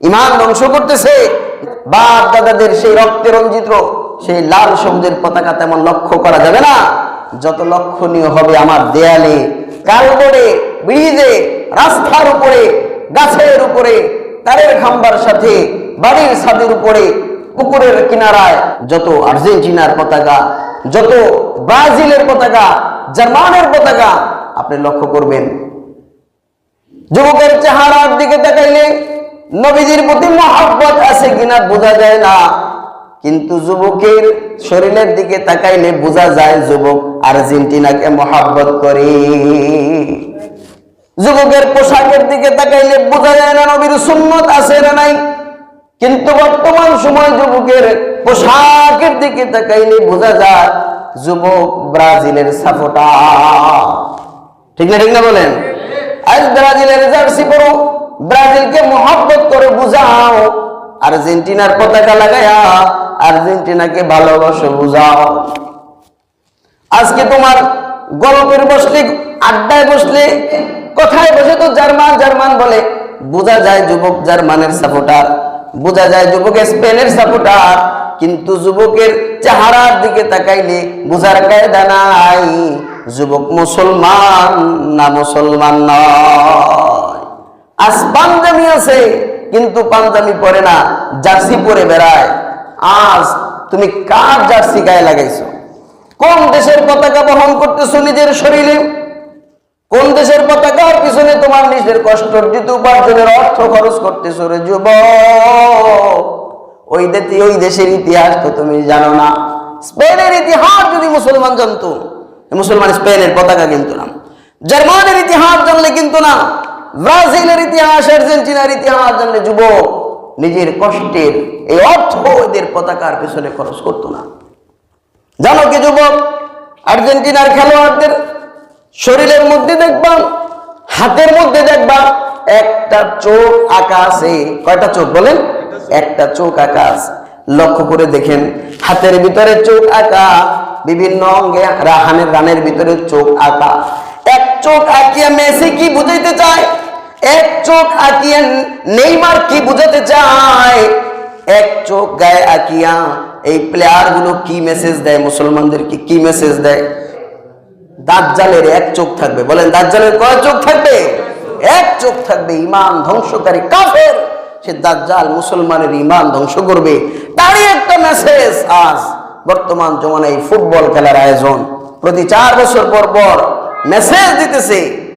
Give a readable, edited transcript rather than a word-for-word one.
ইমান ধ্বংস করতেছে। বাপ দাদাদের সেই রক্তে রঞ্জিত সেই লাল সবুজের পতাকা তেমন লক্ষ্য করা যাবে না, যত লক্ষণীয় হবে আমার দেয়ালে, কালবোর্ডে, ব্রিজে, রাস্তার উপরে, গাছের উপরে, তারের খাম্বার সাথে, বাড়ির ছাদের উপরে, পুকুরের কিনারায় যত আর্জেন্টিনার পতাকা, যত ব্রাজিলের পতাকা, জার্মানের পতাকা আপনি লক্ষ্য করবেন। যুবকের চেহারার দিকে তাকাইলে নবীজির প্রতি মহব্বত আছে কিনা বোঝা যায় না, কিন্তু যুবকের শরীরের দিকে তাকাইলে বোঝা যায় যুবক আর্জেন্টিনাকে মহব্বত করে। যুবকের পোশাকের দিকে তাকাইলে বোঝা যায় না নবীর সুন্নত আছে না নাই, কিন্তু বর্তমান সময় যুবকের পোশাকের দিকে তাকাইলে বোঝা যায় যুবক ব্রাজিলের সাপোর্টার। ঠিক না ঠিক না বলেন? আজ ব্রাজিলের জার্সি পরো, ব্রাজিলকে মহব্বত করে বুঝাও, আর্জেন্টিনার পতাকা লাগায়া আর্জেন্টিনাকে ভালোবাসো বুঝাও। আজকে তোমার গল্পের বসলে, আড্ডায় বসলে, কোথায় বসে তো জার্মান জার্মান বলে, বোঝা যায় যুবক জার্মানের সাপোর্টার, বোঝা যায় যুবক স্পেনের সাপোর্টার, কিন্তু যুবকের চেহারার দিকে তাকাইলে বোঝার কায়দা নাই যুবক মুসলমান না মুসলমান নয়। আজ পাঞ্জাবি আছে কিন্তু পাঞ্জাবি পরে না, জার্সি পরে বেড়ায়। আজ তুমি কার জার্সি গায়ে লাগাইছো? কোন দেশের পতাকা বহন করতেছো নিজের শরীরে? কোন দেশের পতাকার পিছনে তোমার নিজের কষ্টার্জিত উপার্জনের অর্থ খরচ করতেছো রে যুবক? ওই দেশের ইতিহাস তো তুমি জানো না। স্পেনের ইতিহাস যদি মুসলমান জানতো, মুসলমান স্পেনের পতাকা কিন্তু না। জার্মানের ইতিহাস জানলে কিন্তু না, ব্রাজিলের ইতিহাস, আর্জেন্টিনার ইতিহাস জানলে যুবক নিজের কষ্টের এই অর্থ এদের পতাকার পেছনে খরচ করতো না। জানো কি যুবক, আর্জেন্টিনার খেলোয়াড়দের শরীরের মধ্যে দেখবা, হাতের মধ্যে দেখবা একটা চোখ আঁকা আছে। কয়টা চোখ বলেন? একটা চোখ আঁকা আছে। লক্ষ্য করে দেখেন, হাতের ভিতরে চোখ আঁকা, বিভিন্ন অঙ্গে রানের ভিতরে চোখ আঁকা। এক চোখ আঁকিয়া মেসি কি বুঝাইতে চায়? এক চোখ আঁকিয়া নেইমার কি বুঝাতে চায়? এক চোখ গায়ে আঁকিয়া এই প্লেয়ার গুলো কি মেসেজ দেয়? মুসলমানদেরকে কি মেসেজ দেয়? দাজ্জালের এক চোখ থাকবে। বলেন দাজ্জালের কয় চোখ থাকবে? এক চোখ থাকবে। ইমান ধ্বংসকারী কাফের সে দাজ্জাল মুসলমানের ইমান ধ্বংস করবে। তারই একটা মেসেজ আজ বর্তমান জমানায় ফুটবল খেলার আয়োজন প্রতি 4 বছর পর পর মেসেজ দিতেছে